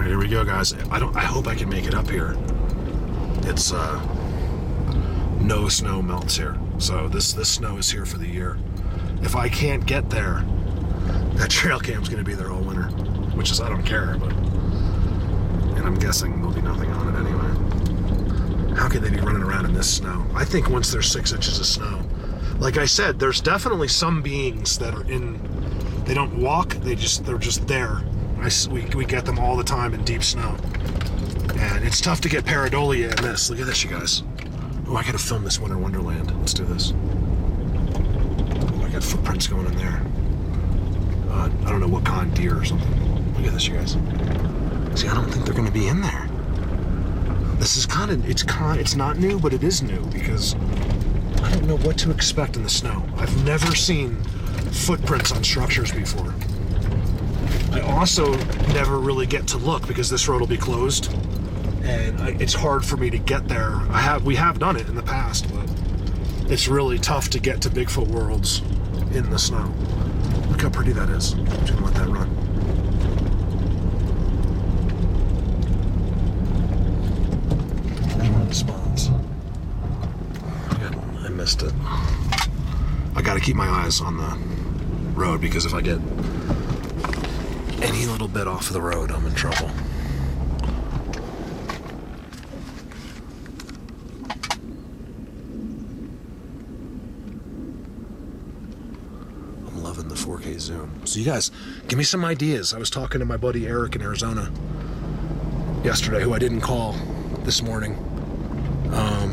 right, here we go, guys. I hope I can make it up here. It's no snow melts here, so this snow is here for the year. If I can't get there, that trail cam's gonna be there all winter, which is, I don't care, but, and I'm guessing there'll be nothing on it anyway. How could they be running around in this snow? I think once there's 6 inches of snow, like I said, there's definitely some beings that are in, they don't walk, they're just there. We get them all the time in deep snow. And it's tough to get pareidolia in this. Look at this, you guys. Oh, I gotta film this Winter Wonderland. Let's do this. Oh, I got footprints going in there. I don't know what kind, deer or something. Look at this, you guys. See, I don't think they're gonna be in there. This is it's not new, but it is new because I don't know what to expect in the snow. I've never seen footprints on structures before. I also never really get to look because this road will be closed, and it's hard for me to get there. We have done it in the past, but it's really tough to get to Bigfoot worlds in the snow. Look how pretty that is. I'm just gonna let that run. There's one of the spots. I missed it. I gotta keep my eyes on the road because if I get any little bit off of the road, I'm in trouble. I'm loving the 4K zoom. So you guys, give me some ideas. I was talking to my buddy Eric in Arizona yesterday, who I didn't call this morning. I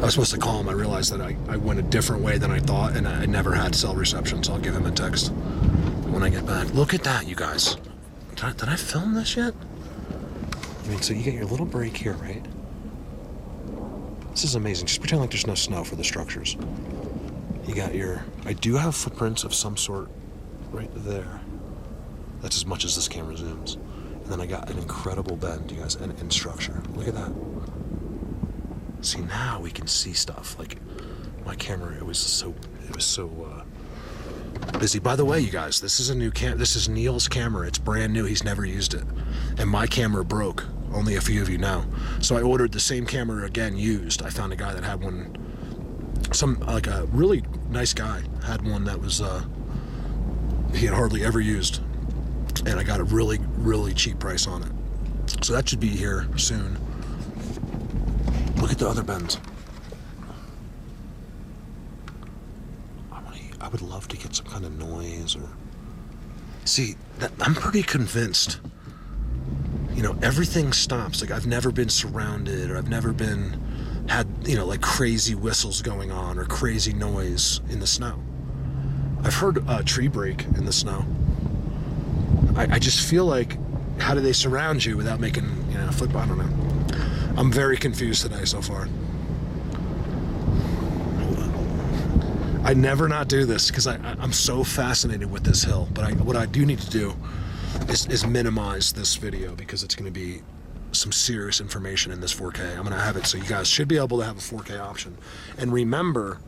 was supposed to call him. I realized that I went a different way than I thought, and I never had cell reception, so I'll give him a text when I get back. Look at that, you guys. Did I film this yet? I mean, so you get your little break here, right? This is amazing. Just pretend like there's no snow for the structures. You got I do have footprints of some sort right there. That's as much as this camera zooms. And then I got an incredible bend, you guys, in structure. Look at that. See, now we can see stuff. Like, my camera, it was so busy. By the way, you guys, this is a new this is Neil's camera. It's brand new. He's never used it. And my camera broke. Only a few of you know. So I ordered the same camera again, used. I found a guy that had one, like a really nice guy had one that was, he had hardly ever used. And I got a really, really cheap price on it. So that should be here soon. Look at the other bends. I would love to get some kind of noise or... See, I'm pretty convinced, you know, everything stops. Like, I've never been surrounded, or I've never had, you know, like crazy whistles going on or crazy noise in the snow. I've heard a tree break in the snow. I just feel like, how do they surround you without making, you know, I don't know. I'm very confused today so far. I never not do this because I'm so fascinated with this hill. But what I do need to do is minimize this video because it's going to be some serious information in this 4K. I'm going to have it so you guys should be able to have a 4K option. And remember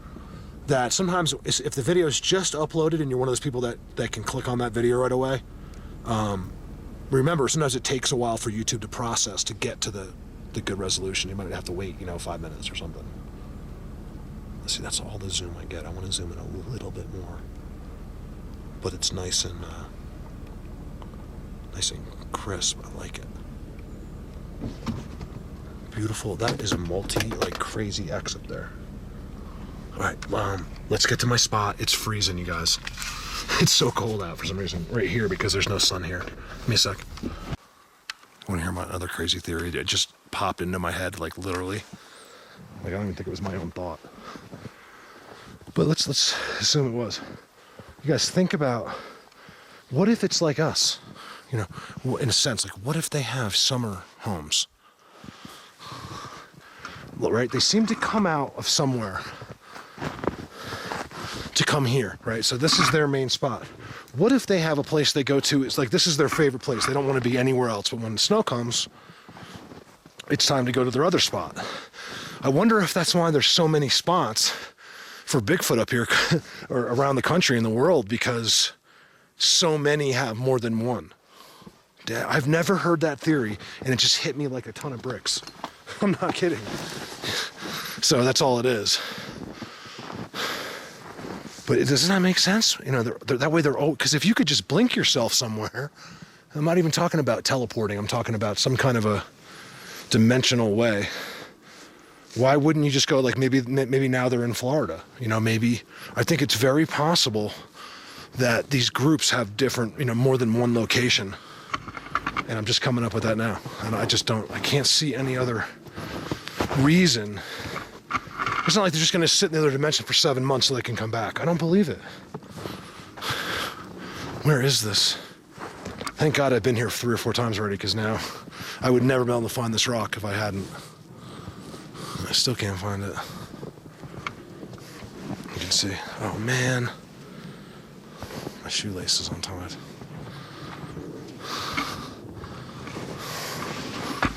that sometimes if the video is just uploaded and you're one of those people that can click on that video right away, remember sometimes it takes a while for YouTube to process to get to the good resolution. You might have to wait, you know, 5 minutes or something. See, that's all the zoom I get. I want to zoom in a little bit more, but it's nice and crisp. I like it. Beautiful. That is a like crazy X up there. All right, let's get to my spot. It's freezing, you guys. It's so cold out for some reason right here because there's no sun here. Give me a sec. Want to hear my other crazy theory? It just popped into my head, like literally. Like, I don't even think it was my own thought. But let's assume it was. You guys think about, what if it's like us? You know, in a sense, like, what if they have summer homes? Right? They seem to come out of somewhere to come here, right? So this is their main spot. What if they have a place they go to, it's like this is their favorite place. They don't want to be anywhere else, but when the snow comes, it's time to go to their other spot. I wonder if that's why there's so many spots for Bigfoot up here or around the country and the world, because so many have more than one. I've never heard that theory, and it just hit me like a ton of bricks. I'm not kidding. So that's all it is. But doesn't that make sense? You know, that way they're old. Because if you could just blink yourself somewhere, I'm not even talking about teleporting. I'm talking about some kind of a dimensional way. Why wouldn't you just go, like, maybe now they're in Florida? You know, maybe, I think it's very possible that these groups have different, you know, more than one location. And I'm just coming up with that now. And I can't see any other reason. It's not like they're just going to sit in the other dimension for 7 months so they can come back. I don't believe it. Where is this? Thank God I've been here 3 or 4 times already, because now I would never be able to find this rock if I hadn't. I still can't find it. You can see. Oh, man. My shoelace is untied.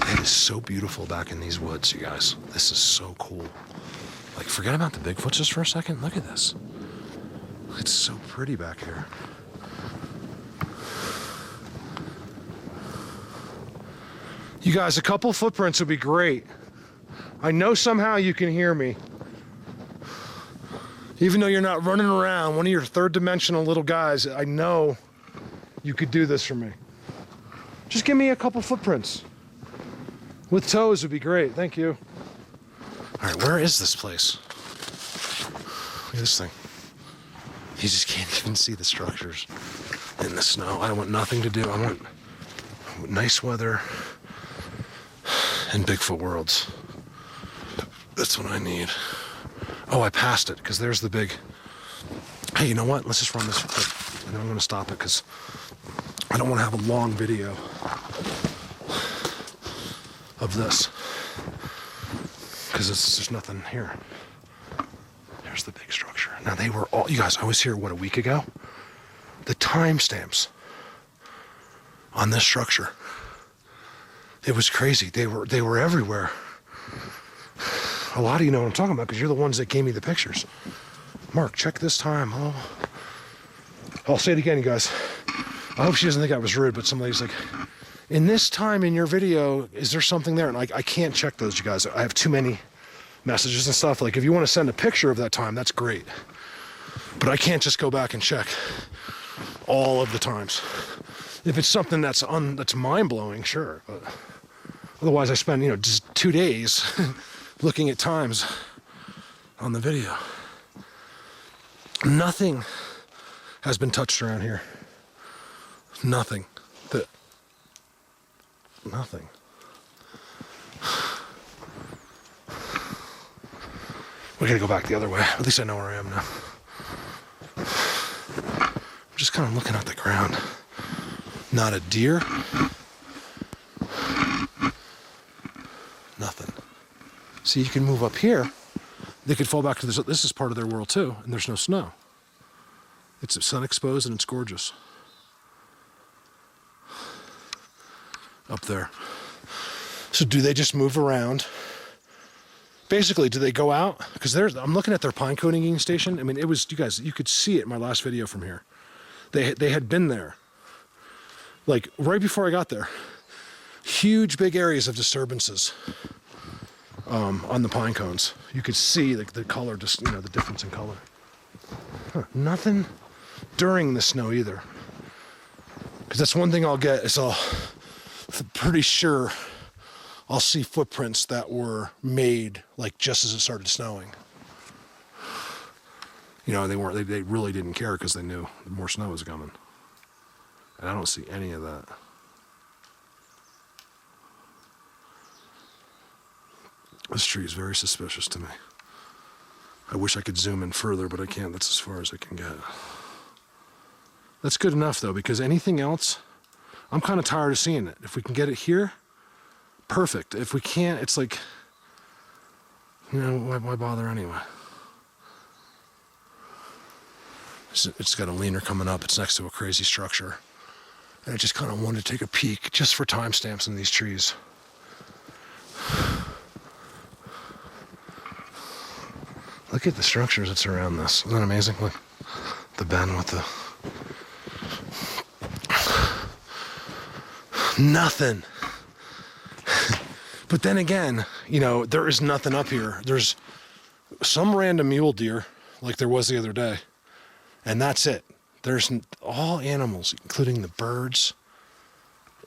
It is so beautiful back in these woods, you guys. This is so cool. Like, forget about the Bigfoot just for a second. Look at this. It's so pretty back here. You guys, a couple footprints would be great. I know somehow you can hear me. Even though you're not running around, one of your third-dimensional little guys, I know you could do this for me. Just give me a couple footprints. With toes would be great, thank you. All right, where is this place? Look at this thing. You just can't even see the structures in the snow. I want nothing to do. I want nice weather and Bigfoot worlds. That's what I need. Oh, I passed it, because there's the big... Hey, you know what? Let's just run this quick. And then I'm going to stop it, because I don't want to have a long video of this. Because there's nothing here. There's the big structure. Now, they were all... You guys, I was here, what, a week ago? The timestamps on this structure. It was crazy. They were everywhere. A lot of you know what I'm talking about, because you're the ones that gave me the pictures. Mark, check this time. Oh, I'll say it again, you guys. I hope she doesn't think I was rude, but somebody's like, in this time in your video, is there something there? And I can't check those, you guys. I have too many messages and stuff. Like, if you want to send a picture of that time, that's great. But I can't just go back and check all of the times. If it's something that's mind-blowing, sure. But otherwise, I spend, you know, just 2 days looking at times on the video. Nothing has been touched around here. Nothing. Nothing. We gotta go back the other way. At least I know where I am now. I'm just kind of looking at the ground. Not a deer. Nothing. See, you can move up here. They could fall back to this. This is part of their world too, and there's no snow. It's sun exposed and it's gorgeous. Up there. So do they just move around? Basically, do they go out? Because I'm looking at their pine coating station. I mean, it was, you guys, you could see it in my last video from here. They had been there. Like, right before I got there. Huge, big areas of disturbances on the pine cones. You could see the color, just, you know, the difference in color. Huh, nothing during the snow either. Because that's one thing I'll get is I'm pretty sure I'll see footprints that were made like just as it started snowing. You know, they really didn't care because they knew more snow was coming. And I don't see any of that. This tree is very suspicious to me. I wish I could zoom in further, but I can't. That's as far as I can get. That's good enough, though, because anything else, I'm kind of tired of seeing it. If we can get it here, perfect. If we can't, it's like, you know, why bother anyway? It's got a leaner coming up. It's next to a crazy structure. And I just kind of wanted to take a peek just for timestamps in these trees. Look at the structures that surround this. Isn't that amazing? Look, the bend with the... Nothing. But then again, you know, there is nothing up here. There's some random mule deer, like there was the other day, and that's it. There's all animals, including the birds.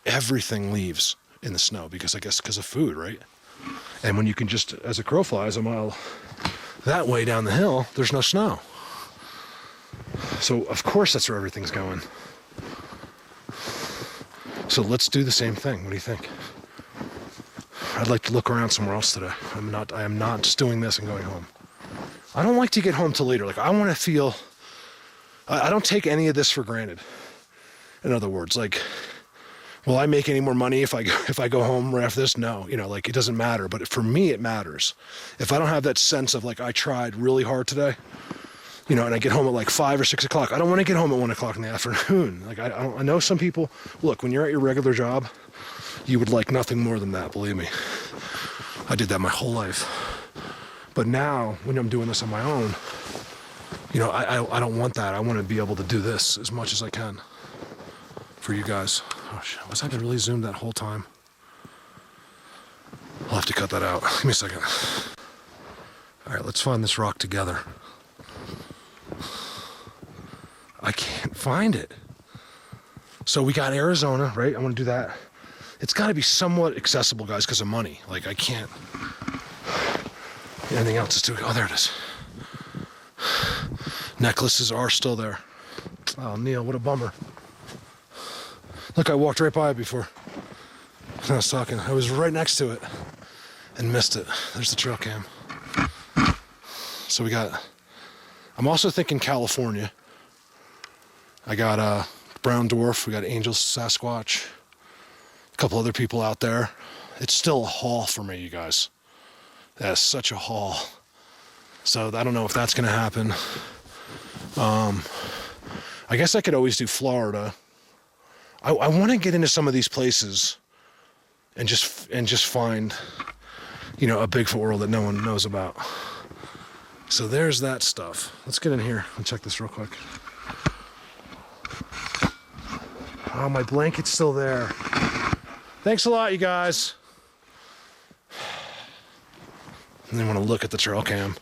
Everything leaves in the snow because I guess because of food, right? And when you can just, as a crow flies a mile that way down the hill, there's no snow. So of course that's where everything's going. So let's do the same thing. What do you think? I'd like to look around somewhere else today. I am not just doing this and going home. I don't like to get home till later. Like, I want to feel, I don't take any of this for granted. In other words, like, will I make any more money if I go home right after this? No, you know, like, it doesn't matter. But for me, it matters. If I don't have that sense of like, I tried really hard today, you know, and I get home at like 5 or 6 o'clock, I don't want to get home at 1 o'clock in the afternoon. Like, I know some people, look, when you're at your regular job, you would like nothing more than that, believe me. I did that my whole life. But now, when I'm doing this on my own, you know, I don't want that. I want to be able to do this as much as I can for you guys. Oh shit, was I really zoomed that whole time? I'll have to cut that out. Give me a second. All right, let's find this rock together. I can't find it. So we got Arizona, right? I want to do that. It's got to be somewhat accessible, guys, because of money. Like, I can't. Anything else is too. Oh, there it is. Necklaces are still there. Oh, Neil, what a bummer. Look, I walked right by it before. I was talking. I was right next to it and missed it. There's the trail cam. So we got. I'm also thinking California. I got Brown Dwarf. We got Angel Sasquatch. A couple other people out there. It's still a haul for me, you guys. That's such a haul. So I don't know if that's going to happen. I guess I could always do Florida. I want to get into some of these places and just find, you know, a Bigfoot world that no one knows about. So there's that stuff. Let's get in here and check this real quick. Oh, my blanket's still there. Thanks a lot, you guys. And they want to look at the trail cam.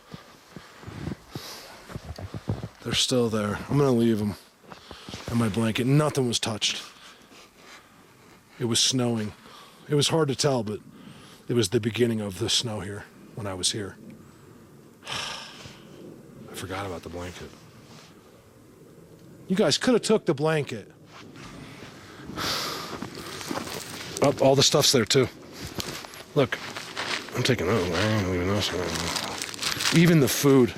They're still there. I'm going to leave them in my blanket. Nothing was touched. It was snowing. It was hard to tell, but it was the beginning of the snow here when I was here. I forgot about the blanket. You guys could have took the blanket. Oh, all the stuff's there too. Look, I'm taking those. I don't even know. Even the food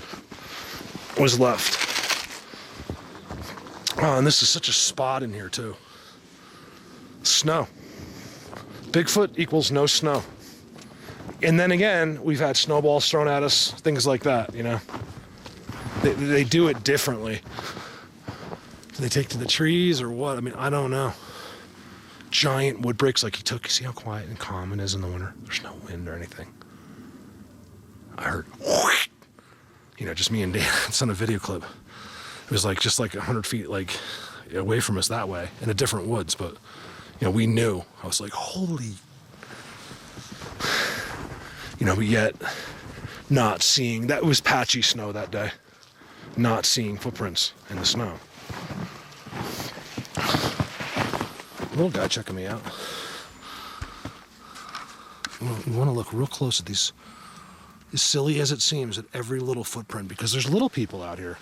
was left. Oh, and this is such a spot in here too. Snow. Bigfoot equals no snow. And then again, we've had snowballs thrown at us, things like that, you know. They do it differently. Do they take to the trees or what? I mean, I don't know. Giant wood bricks like he took. See how quiet and calm it is in the winter? There's no wind or anything. I heard, you know, just me and Dan. It's on a video clip. It was like just like 100 feet like away from us that way in a different woods, but you know, we knew. I was like, holy, you know, but yet not seeing, that was patchy snow that day, not seeing footprints in the snow. Little guy checking me out. You want to look real close at these, as silly as it seems, at every little footprint, because there's little people out here.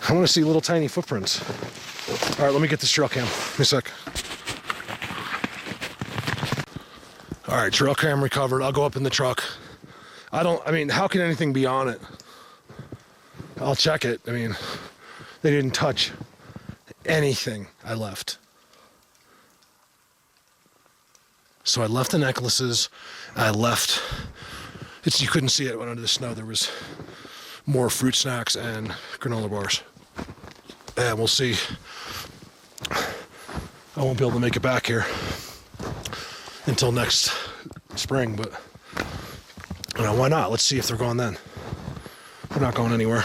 I want to see little tiny footprints. All right, let me get this trail cam. Give me a sec. All right, trail cam recovered. I'll go up in the truck. I mean, how can anything be on it? I'll check it. I mean, they didn't touch anything I left. So I left the necklaces. I left, you couldn't see it, went under the snow. There was more fruit snacks and granola bars. And we'll see. I won't be able to make it back here until next spring, but you know, why not? Let's see if they're gone then. They're not going anywhere.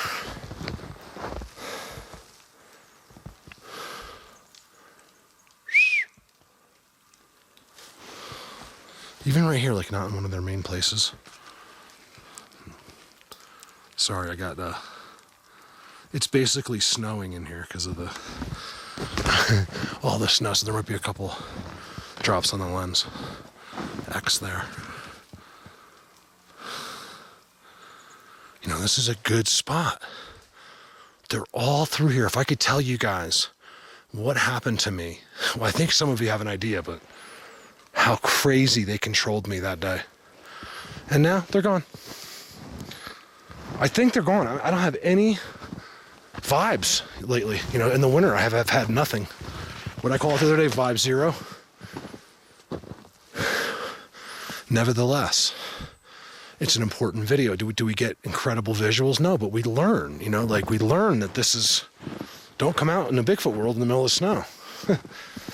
Even right here, like not in one of their main places. Sorry, I got, it's basically snowing in here because of the, all the snow, so there might be a couple drops on the lens. X there. You know, this is a good spot. They're all through here. If I could tell you guys what happened to me, well, I think some of you have an idea, but how crazy they controlled me that day. And now they're gone. I think they're gone. I don't have any vibes lately. You know, in the winter, I've had nothing. What I call it the other day, vibe zero. Nevertheless, it's an important video. Do we get incredible visuals? No, but we learn, you know, like we learn that this is, don't come out in the Bigfoot world in the middle of snow.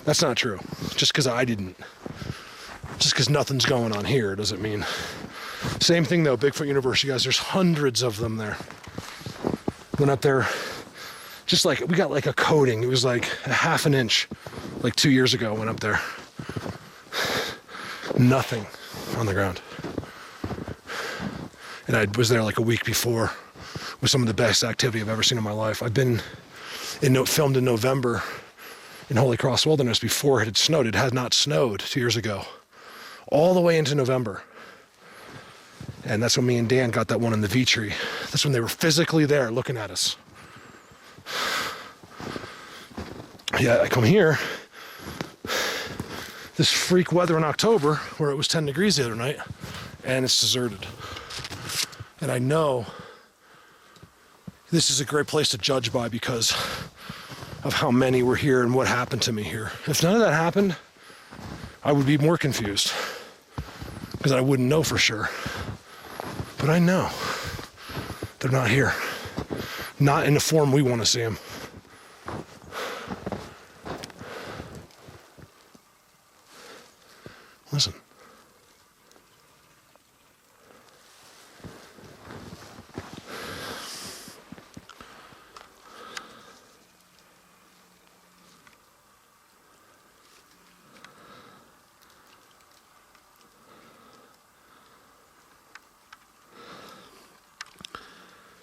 That's not true. Just because nothing's going on here doesn't mean. Same thing though, Bigfoot University, guys, there's hundreds of them there. Went up there, just like, we got like a coating. It was like a half an inch, like 2 years ago, went up there. Nothing on the ground. And I was there like a week before with some of the best activity I've ever seen in my life. I've been filmed in November in Holy Cross Wilderness before it had snowed. It had not snowed 2 years ago, all the way into November. And that's when me and Dan got that one in the V tree. That's when they were physically there looking at us. Yeah, I come here, this freak weather in October where it was 10 degrees the other night, and it's deserted. And I know this is a great place to judge by because of how many were here and what happened to me here. If none of that happened, I would be more confused because I wouldn't know for sure. But I know they're not here. Not in the form we want to see them. Listen.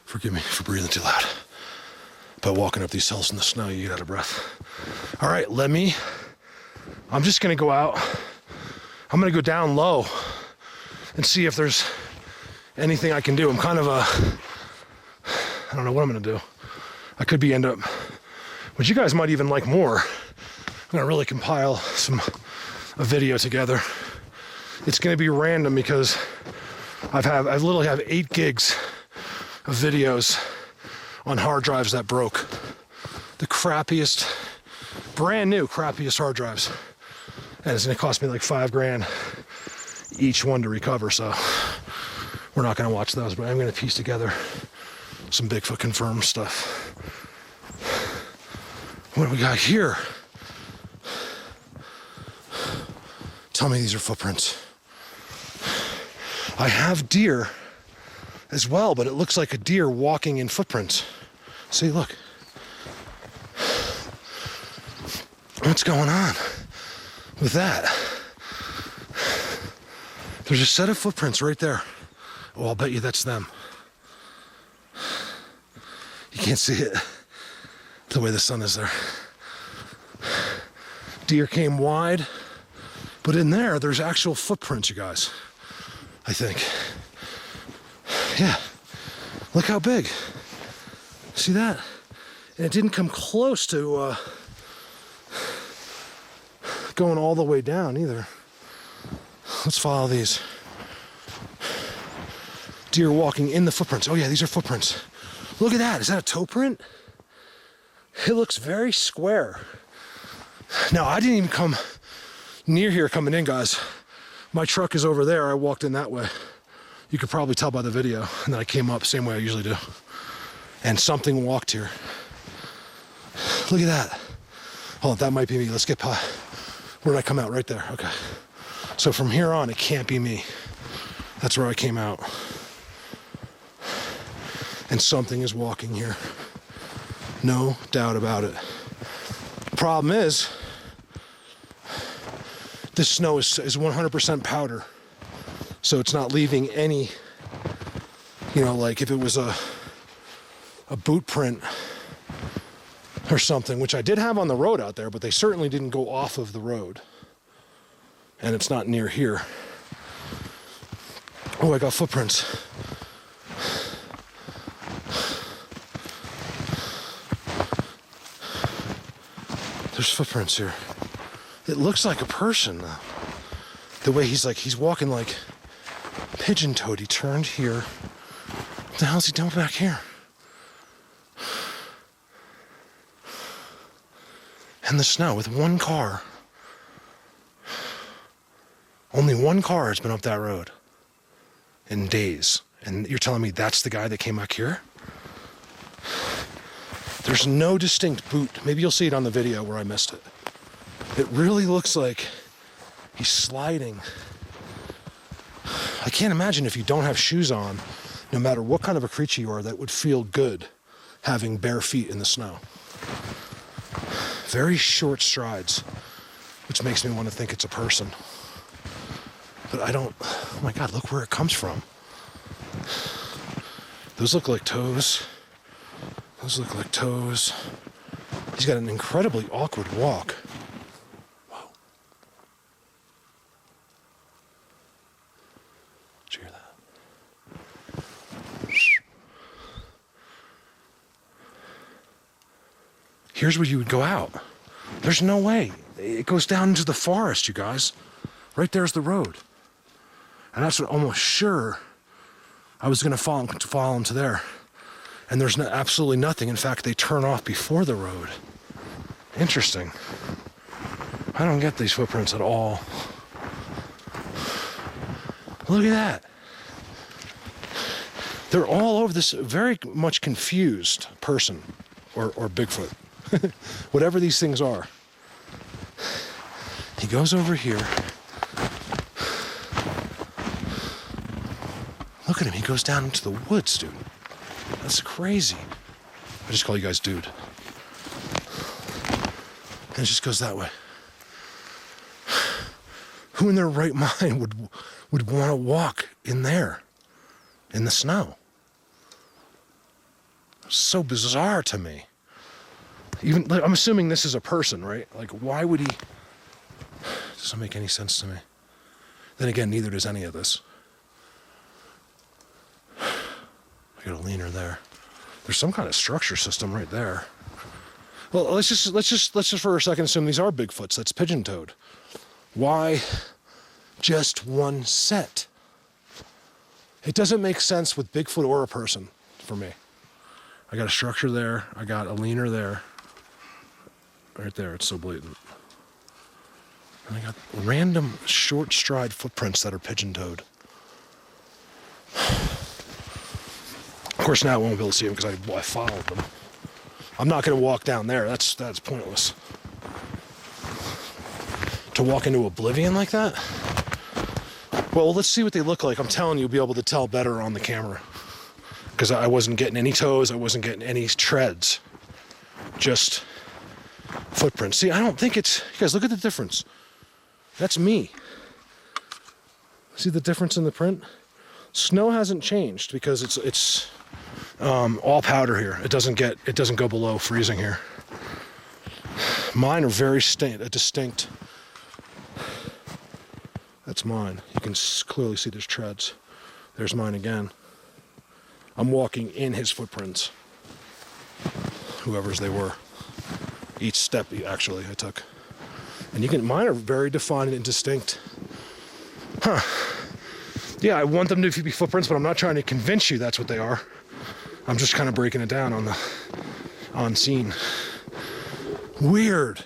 Forgive me for breathing too loud. But walking up these hills in the snow, you get out of breath. All right, I'm just gonna go out. I'm gonna go down low and see if there's anything I can do. I'm kind of I don't know what I'm gonna do. I could end up, which you guys might even like more. I'm gonna really compile a video together. It's gonna be random because I literally have 8 gigs of videos on hard drives that broke. The crappiest, brand new crappiest hard drives. And it's gonna cost me like $5,000 each one to recover, so we're not gonna watch those, but I'm gonna piece together some Bigfoot confirmed stuff. What do we got here? Tell me these are footprints. I have deer as well, but it looks like a deer walking in footprints. See, look. What's going on with that? There's a set of footprints right there. Oh, I'll bet you that's them. You can't see it the way the sun is there. Deer came wide, but in there's actual footprints, you guys. I think. Yeah, look how big. See that? And it didn't come close to going all the way down either. Let's follow these. Deer walking in the footprints. Oh yeah, these are footprints. Look at that. Is that a toe print? It looks very square. Now, I didn't even come near here coming in, guys. My truck is over there. I walked in that way. You could probably tell by the video. And then I came up same way I usually do. And something walked here. Look at that. Hold on, that might be me. Let's get by. Where did I come out? Right there. Okay. So from here on, it can't be me. That's where I came out. And something is walking here. No doubt about it. Problem is, this snow is 100% powder. So it's not leaving any, you know, like if it was a boot print or something, which I did have on the road out there, but they certainly didn't go off of the road. And it's not near here. Oh, I got footprints. There's footprints here. It looks like a person, though. The way he's walking like pigeon-toed. He turned here. What the hell is he doing back here? In the snow with one car. Only one car has been up that road in days. And you're telling me that's the guy that came back here? There's no distinct boot. Maybe you'll see it on the video where I missed it. It really looks like he's sliding. I can't imagine if you don't have shoes on, no matter what kind of a creature you are, that would feel good having bare feet in the snow. Very short strides, which makes me want to think it's a person. But I don't, oh my God, look where it comes from. Those look like toes. Those look like toes. He's got an incredibly awkward walk. Whoa. Did you hear that? Here's where you would go out. There's no way. It goes down into the forest, you guys. Right there's the road. And that's what almost sure I was going to follow him to there. And there's absolutely nothing. In fact, they turn off before the road. Interesting. I don't get these footprints at all. Look at that. They're all over this very much confused person or Bigfoot. Whatever these things are. He goes over here. Look at him. He goes down into the woods, dude. That's crazy. I just call you guys dude. And it just goes that way. Who in their right mind would want to walk in there, in the snow? So bizarre to me. Even like, I'm assuming this is a person, right? Like, why would he? Doesn't make any sense to me. Then again, neither does any of this. I got a leaner there. There's some kind of structure system right there. Well, let's just for a second assume these are Bigfoots. That's pigeon-toed. Why just one set? It doesn't make sense with Bigfoot or a person for me. I got a structure there. I got a leaner there. Right there, it's so blatant. And I got random short stride footprints that are pigeon-toed. Of course, now I won't be able to see them because I followed them. I'm not going to walk down there. That's pointless. To walk into oblivion like that? Well, let's see what they look like. I'm telling you, you'll be able to tell better on the camera. Because I wasn't getting any toes. I wasn't getting any treads. Just footprints. See, I don't think it's... You guys, look at the difference. That's me. See the difference in the print? Snow hasn't changed because it's all powder here. It doesn't go below freezing here. Mine are very distinct. That's mine. You can clearly see there's treads. There's mine again. I'm walking in his footprints. Whoever's they were. Each step, actually, I took. And mine are very defined and distinct. Huh. Yeah, I want them to be footprints, but I'm not trying to convince you that's what they are. I'm just kind of breaking it down on scene. Weird.